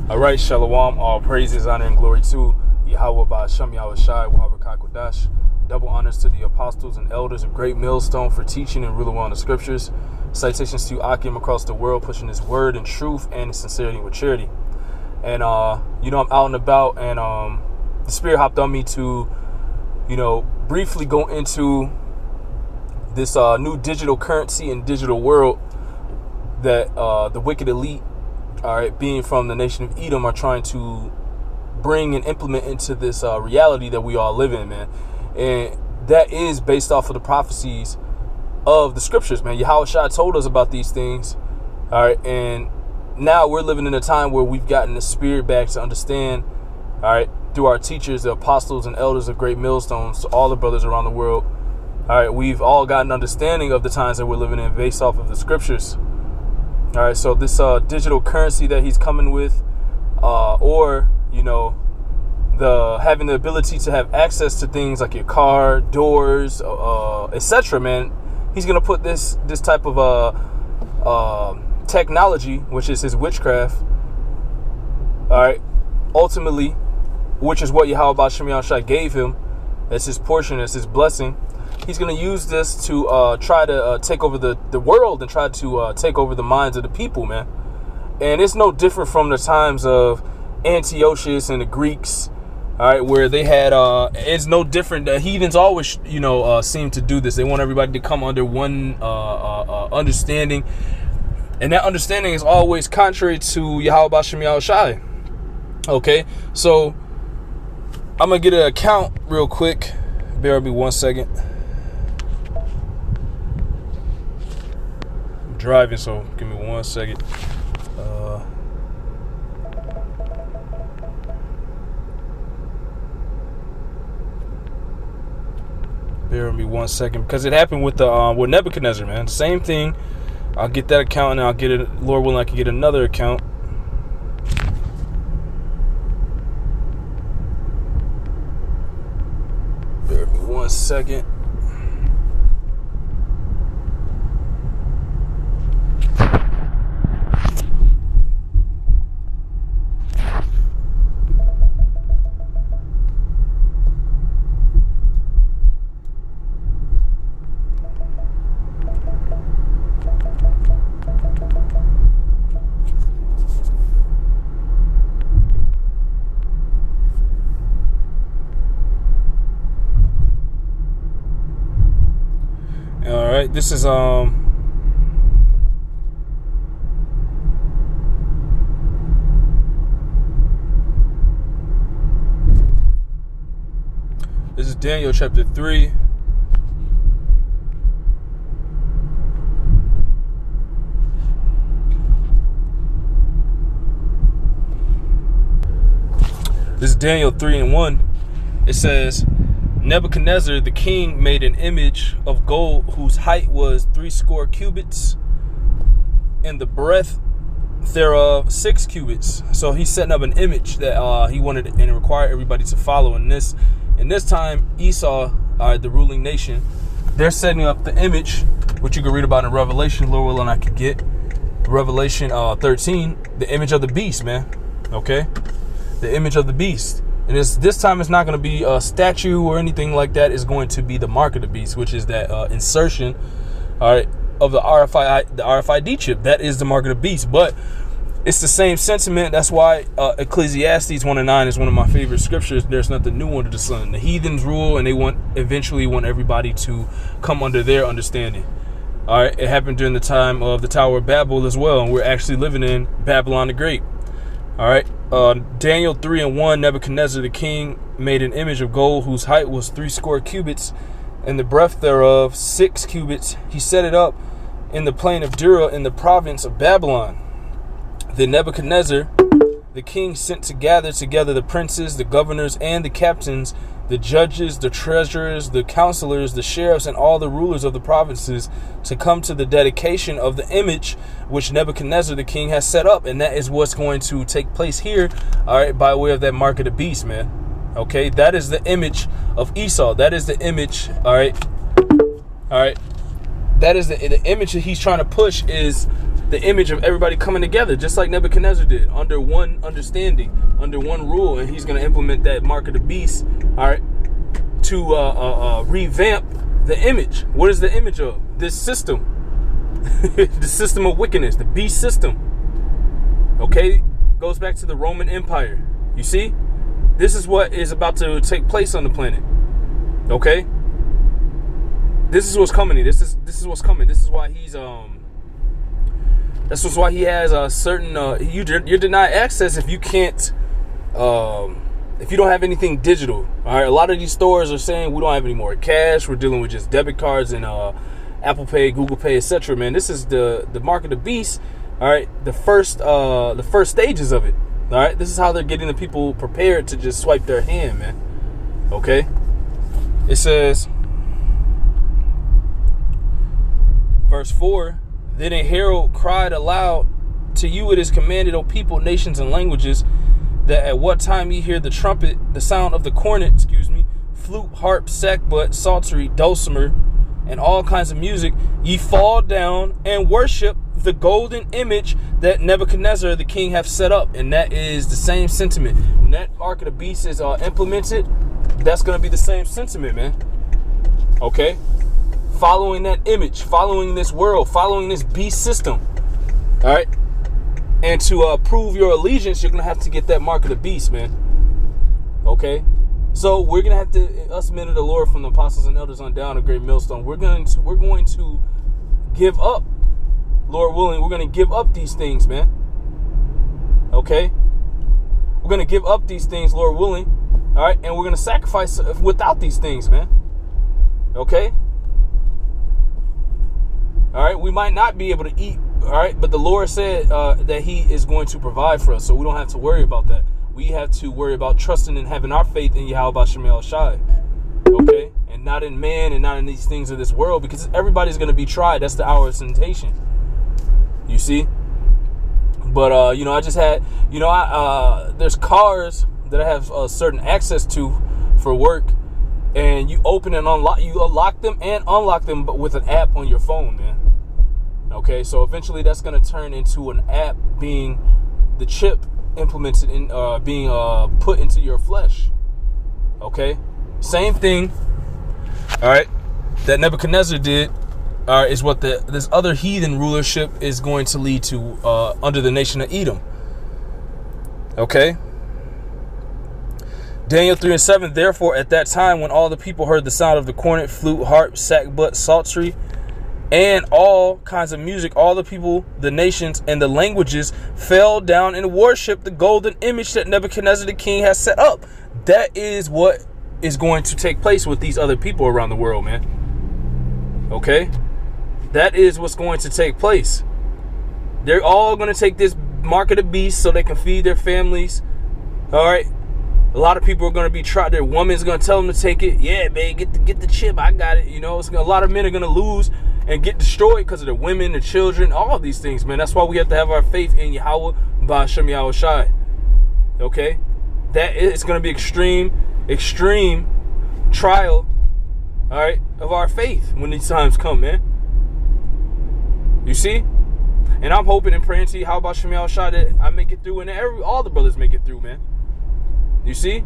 All right, Shalom, all praises, honor, and glory to Yahweh Ba'Shem Yahweh Shai, Wahaber Kakodash. Double honors to the apostles and elders of Great Millstone for teaching and ruling well in the scriptures. Citations to Akim across the world, pushing his word and truth and his sincerity with charity. And, I'm out and about, and the Spirit hopped on me to, briefly go into this new digital currency and digital world that the wicked elite, all right, being from the nation of Edom, are trying to bring and implement into this reality that we all live in, man. And that is based off of the prophecies of the scriptures, man. Yahweh Shai told us about these things, all right, and now we're living in a time where we've gotten the Spirit back to understand, all right, through our teachers, the apostles and elders of Great Millstones, to all the brothers around the world. All right, we've all gotten understanding of the times that we're living in based off of the scriptures. All right, so this digital currency that he's coming with, or having the ability to have access to things like your car, doors, etc. Man, he's gonna put this type of technology, which is his witchcraft. All right, ultimately, which is what Yahweh Ba'Shem Yahweh Shai gave him as his portion, as his blessing. He's going to use this to try to take over the world and try to take over the minds of the people, man. And it's no different from the times of Antiochus and the Greeks, all right, where they had, it's no different. The heathens always, seem to do this. They want everybody to come under one understanding. And that understanding is always contrary to Yahweh Ba'Shem Yahweh Shai. Okay, so I'm going to get an account real quick. Bear with me 1 second. Driving, so give me 1 second. Bear with me 1 second, because it happened with with Nebuchadnezzar, man. Same thing. I'll get that account, and I'll get it. Lord willing, I can get another account. Bear with me 1 second. All right, this is Daniel chapter 3. This is Daniel 3:1. It says, Nebuchadnezzar the king made an image of gold whose height was 80 cubits and the breadth thereof 6 cubits. So he's setting up an image that he wanted and required everybody to follow. In this time, Esau, the ruling nation, they're setting up the image, which you can read about in Revelation. Lord willing, I could get Revelation 13, the image of the beast, man. Okay, the image of the beast. And this time it's not going to be a statue or anything like that. It's going to be the mark of the beast, which is that insertion, all right, of the RFID chip. That is the mark of the beast. But it's the same sentiment. That's why Ecclesiastes 1:9 is one of my favorite scriptures. There's nothing new under the sun. The heathens rule, and they eventually want everybody to come under their understanding. All right, it happened during the time of the Tower of Babel as well, and we're actually living in Babylon the Great. All right, Daniel 3:1, Nebuchadnezzar the king made an image of gold whose height was 80 cubits and the breadth thereof 6 cubits. He set it up in the plain of Dura in the province of Babylon. Then Nebuchadnezzar the king sent to gather together the princes, the governors, and the captains, the judges, the treasurers, the counselors, the sheriffs, and all the rulers of the provinces to come to the dedication of the image which Nebuchadnezzar the king has set up. And that is what's going to take place here, all right, by way of that mark of the beast, man. Okay, that is the image of Esau. That is the image, all right. That is the image that he's trying to push is the image of everybody coming together, just like Nebuchadnezzar did, under one understanding, under one rule, and he's going to implement that mark of the beast, all right, to revamp the image. What is the image of? This system, the system of wickedness, the beast system. Okay, goes back to the Roman Empire. You see, this is what is about to take place on the planet. Okay, this is what's coming. This is what's coming. This is why he's That's why he has a certain. You're denied access if you can't. If you don't have anything digital. All right, a lot of these stores are saying we don't have any more cash. We're dealing with just debit cards and Apple Pay, Google Pay, etc. Man, this is the mark of the beast. All right, the first stages of it. All right, this is how they're getting the people prepared to just swipe their hand, man. Okay, it says, verse 4. Then a herald cried aloud, to you it is commanded, O people, nations, and languages, that at what time ye hear the trumpet, the sound of the cornet, flute, harp, sackbut, psaltery, dulcimer, and all kinds of music, ye fall down and worship the golden image that Nebuchadnezzar the king hath set up. And that is the same sentiment. When that Ark of the Beast is implemented, that's going to be the same sentiment, man. Okay? Following that image, following this world, following this beast system. All right? And to prove your allegiance, you're going to have to get that mark of the beast, man. Okay? So we're going to have to, us men of the Lord, from the apostles and elders on down to Great Millstone, we're going to give up, Lord willing, we're going to give up these things, man. Okay? We're going to give up these things, Lord willing. All right? And we're going to sacrifice without these things, man. Okay? All right? We might not be able to eat. All right, but the Lord said that he is going to provide for us, so we don't have to worry about that. We have to worry about trusting and having our faith in Yahweh Shem Shai, okay, and not in man and not in these things of this world, because everybody's going to be tried. That's the hour of temptation, you see. But I just had, there's cars that I have certain access to for work, and you open and unlock them and unlock them, but with an app on your phone, man. Okay, so eventually that's going to turn into an app being the chip implemented in being put into your flesh. Okay, same thing. All right, that Nebuchadnezzar did is what this other heathen rulership is going to lead to under the nation of Edom. Okay, Daniel 3:7. Therefore, at that time, when all the people heard the sound of the cornet, flute, harp, sackbut, psaltery, and all kinds of music, all the people, the nations, and the languages fell down and worshiped the golden image that Nebuchadnezzar the king has set up. That is what is going to take place with these other people around the world, man. Okay? That is what's going to take place. They're all going to take this mark of the beast so they can feed their families. All right? A lot of people are going to be tried. Their woman's going to tell them to take it. Yeah, man, get the chip. I got it. A lot of men are going to lose and get destroyed because of the women, the children, all of these things, man. That's why we have to have our faith in Yahweh Ba'ashem Yahweh Shai. Okay? That is going to be extreme trial, all right, of our faith when these times come, man. You see? And I'm hoping and praying to Yahweh Ba'ashem Yahweh Shai that I make it through and all the brothers make it through, man. You see?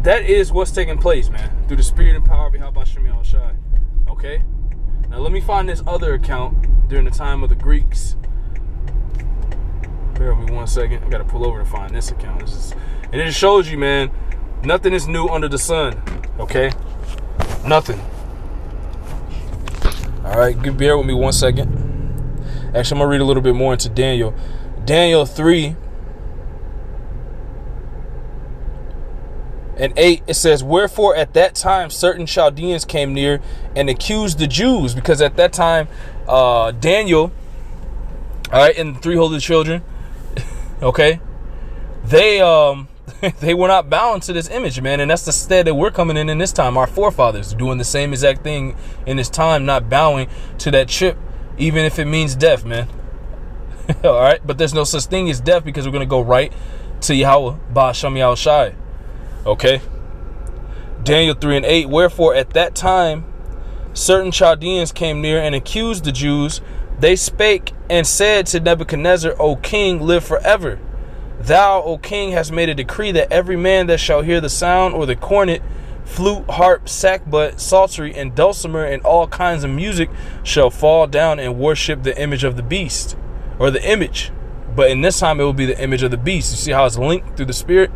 That is what's taking place, man, through the spirit and power of Yahweh Shem Shai. Okay? Now let me find this other account during the time of the Greeks. Bear with me 1 second. I gotta pull over to find this account. And it just shows you, man, nothing is new under the sun. Okay? Nothing. Alright, bear with me 1 second. Actually, I'm gonna read a little bit more into Daniel. Daniel 3 and 8, it says, wherefore at that time certain Chaldeans came near and accused the Jews, because at that time Daniel, all right, and the 3 holy children, okay, they were not bound to this image, man, and that's the stead that we're coming in this time. Our forefathers doing the same exact thing in this time, not bowing to that chip, even if it means death, man. All right, but there's no such thing as death, because we're going to go right to Yahweh Ba'ashem Yahweh Shai. Okay, Daniel 3 and 8. Wherefore at that time certain Chaldeans came near and accused the Jews. They spake and said to Nebuchadnezzar, O king, live forever. Thou, O king, hast made a decree that every man that shall hear the sound or the cornet, flute, harp, sackbut, psaltery, and dulcimer, and all kinds of music shall fall down and worship the image of the beast, or the image. But in this time it will be the image of the beast. You see how it's linked through the spirit?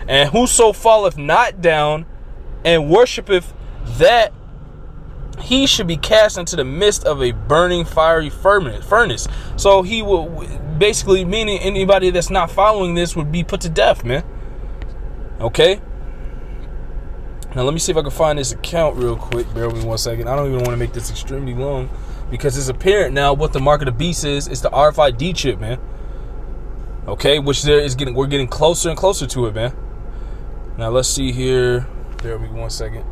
And whoso falleth not down and worshipeth that, he should be cast into the midst of a burning fiery furnace. So he will, basically meaning anybody that's not following this would be put to death, man. Okay? Now let me see if I can find this account real quick. Bear with me 1 second. I don't even want to make this extremely long because it's apparent now what the mark of the beast is. It's the RFID chip, man. Okay, which we're getting closer and closer to it, man. Now let's see here. Bear with me 1 second.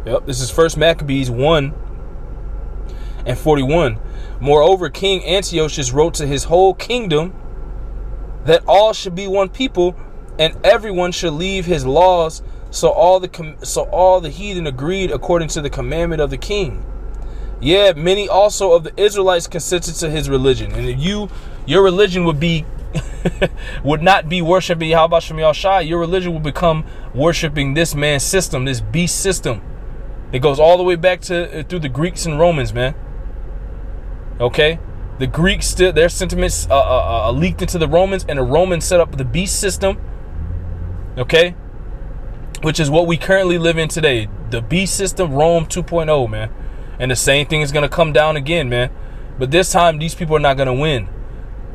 Yep, this is 1 Maccabees 1:41. Moreover, King Antiochus wrote to his whole kingdom that all should be one people, and everyone should leave his laws. So all the heathen agreed according to the commandment of the king. Yeah, many also of the Israelites consented to his religion, and your religion would be would not be worshiping Yahweh Shem Yahushai. Your religion will become worshiping this man's system, this beast system. It goes all the way back to through the Greeks and Romans, man. Okay, the Greeks still their sentiments leaked into the Romans, and the Romans set up the beast system. Okay, which is what we currently live in today, the beast system, Rome 2.0, man. And the same thing is gonna come down again, man. But this time, these people are not gonna win.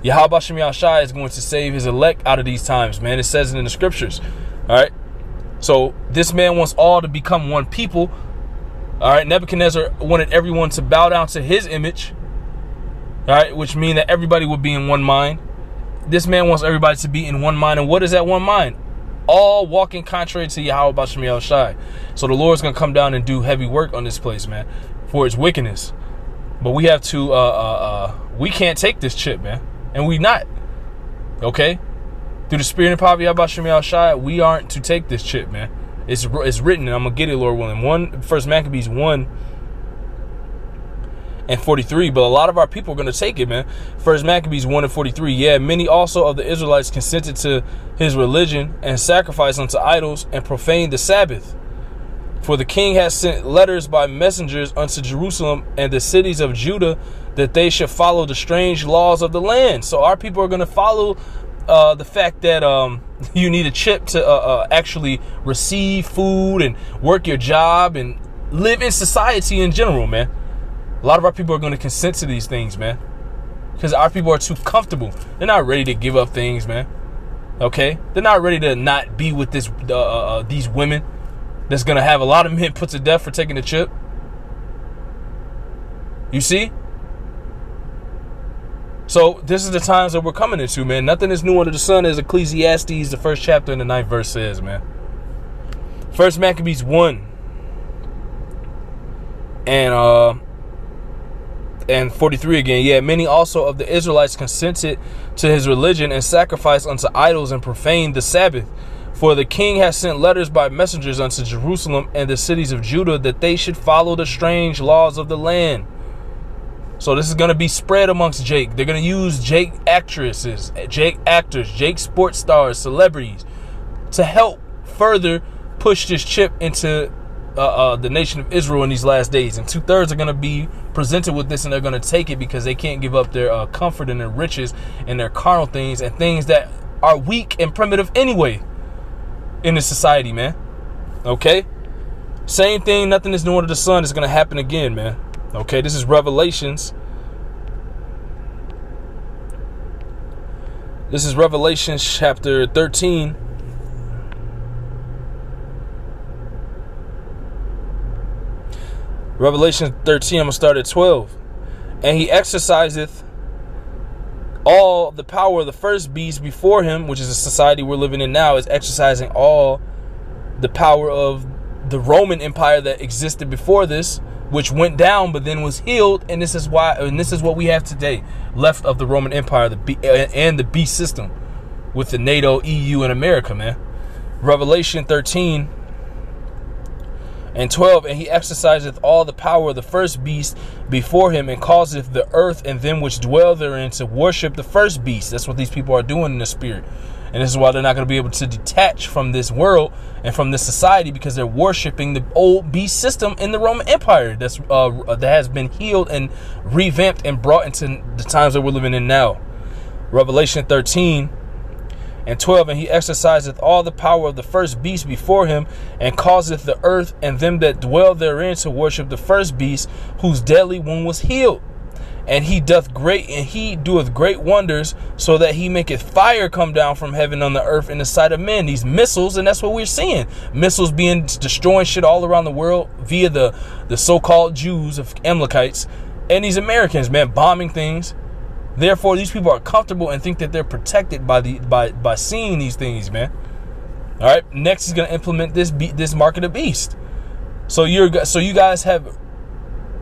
Yahweh Shem Yahushai is going to save his elect out of these times, man. It says it in the scriptures. All right. So this man wants all to become one people. All right, Nebuchadnezzar wanted everyone to bow down to his image, all right, which means that everybody would be in one mind. This man wants everybody to be in one mind. And what is that one mind? All walking contrary to Yahweh Shem Yahushai. So the Lord's going to come down and do heavy work on this place, man, for its wickedness. But we have to, we can't take this chip, man. And we not, okay? Through the spirit and power of Yahweh Shem Yahushai, we aren't to take this chip, man. It's written, and I'm going to get it, Lord willing. 1 Maccabees 1:43. But a lot of our people are going to take it, man. 1 Maccabees 1:43. Yeah, many also of the Israelites consented to his religion and sacrificed unto idols and profaned the Sabbath. For the king has sent letters by messengers unto Jerusalem and the cities of Judah that they should follow the strange laws of the land. So our people are going to follow the fact that you need a chip to actually receive food and work your job and live in society in general, man. A lot of our people are going to consent to these things, man, because our people are too comfortable. They're not ready to give up things, man. Okay, they're not ready to not be with this these women that's going to have a lot of men put to death for taking the chip. You see? So this is the times that we're coming into, man. Nothing is new under the sun, as Ecclesiastes, the 1st chapter and the 9th verse says, man. 1 Maccabees 1:43 again. Yeah, many also of the Israelites consented to his religion and sacrificed unto idols and profaned the Sabbath. For the king has sent letters by messengers unto Jerusalem and the cities of Judah that they should follow the strange laws of the land. So this is going to be spread amongst Jake. They're going to use Jake actresses, Jake actors, Jake sports stars, celebrities to help further push this chip into the nation of Israel in these last days. And 2/3 are going to be presented with this, and they're going to take it because they can't give up their comfort and their riches and their carnal things and things that are weak and primitive anyway in this society, man. Okay? Same thing, nothing is new under the sun is going to happen again, man. Okay, this is Revelations. This is Revelation chapter 13. Revelation 13, I'm going to start at 12. And he exerciseth all the power of the first beast before him, which is the society we're living in now, is exercising all the power of the Roman Empire that existed before this, which went down but then was healed, and this is what we have today left of the Roman Empire, and the beast system with the NATO, EU, and America, man. Revelation 13 and 12, and he exerciseth all the power of the first beast before him, and causeth the earth and them which dwell therein to worship the first beast. That's what these people are doing in the spirit. And this is why they're not going to be able to detach from this world and from this society, because they're worshiping the old beast system in the Roman Empire that has been healed and revamped and brought into the times that we're living in now. Revelation 13 and 12, and he exerciseth all the power of the first beast before him, and causeth the earth and them that dwell therein to worship the first beast, whose deadly wound was healed. And he doeth great wonders, so that he maketh fire come down from heaven on the earth in the sight of men. These missiles, and that's what we're seeing. Missiles being destroying shit all around the world via the so-called Jews of Amalekites, and these Americans, man, bombing things. Therefore, these people are comfortable and think that they're protected by seeing these things, man. All right. Next, he's going to implement this mark of the beast. So you guys have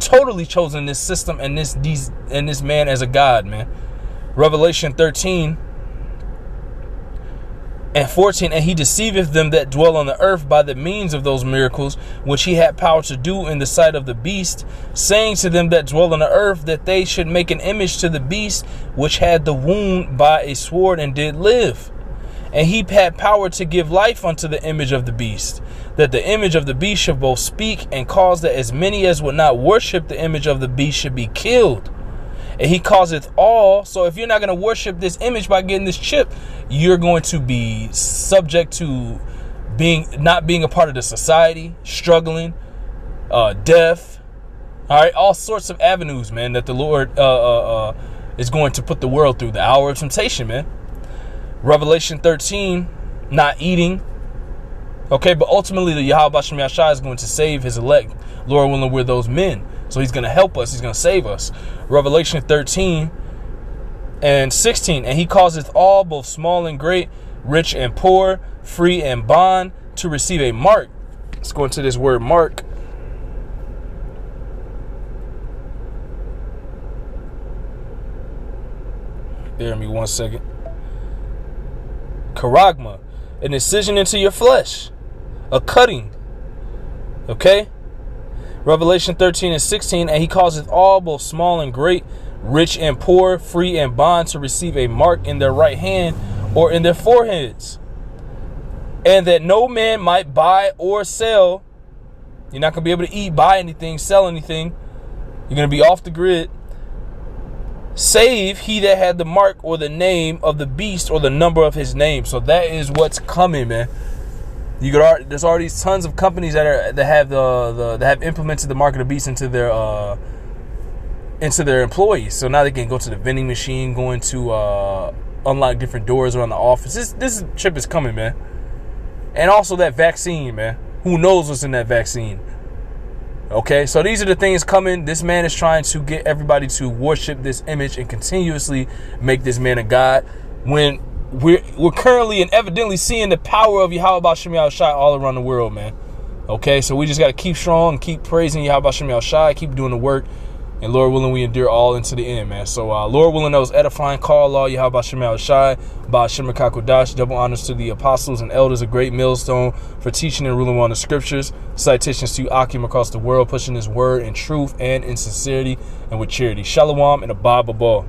totally chosen this system and this man as a god, man. Revelation 13 and 14, and he deceiveth them that dwell on the earth by the means of those miracles which he had power to do in the sight of the beast, saying to them that dwell on the earth that they should make an image to the beast which had the wound by a sword and did live. And he had power to give life unto the image of the beast, that the image of the beast should both speak, and cause that as many as would not worship the image of the beast should be killed. And he causeth all. So if you're not going to worship this image by getting this chip, you're going to be subject to not being a part of the society, struggling, death. All right, all sorts of avenues, man, that the Lord is going to put the world through. The hour of temptation, man. Revelation 13, not eating. Okay, but ultimately the Yahweh B'Shem Yahshai is going to save his elect. Lord willing, we're those men. So he's going to help us. He's going to save us. Revelation 13 and 16. And he causeth all, both small and great, rich and poor, free and bond, to receive a mark. Let's go into this word mark. Bear me 1 second. Charagma, an incision into your flesh, a cutting. Okay. Revelation 13 and 16, and he causeth all, both small and great, rich and poor, free and bond, to receive a mark in their right hand or in their foreheads, and that no man might buy or sell. You're not going to be able to eat, buy anything, sell anything. You're going to be off the grid. Save he that had the mark or the name of the beast or the number of his name. So that is what's coming, man. There's already tons of companies that have implemented the mark of the beast into their employees. So now they can go to the vending machine, going to unlock different doors around the office. This chip is coming, man. And also that vaccine, man. Who knows what's in that vaccine? Okay, so these are the things coming. This man is trying to get everybody to worship this image and continuously make this man a god, when we're currently and evidently seeing the power of Yahweh B'Shem Yahshai all around the world, man. Okay, so we just got to keep strong and keep praising Yahweh B'Shem Yahshai, keep doing the work, and Lord willing, we endure all into the end, man. So Lord willing, that was edifying. Call Allah Yahweh B'Shem Yahshai, B'Shem Kakodash. Double honors to the apostles and elders, a great millstone for teaching and ruling on the scriptures. Citations to Akim across the world, pushing his word in truth and in sincerity and with charity. Shalom and Abba Baba.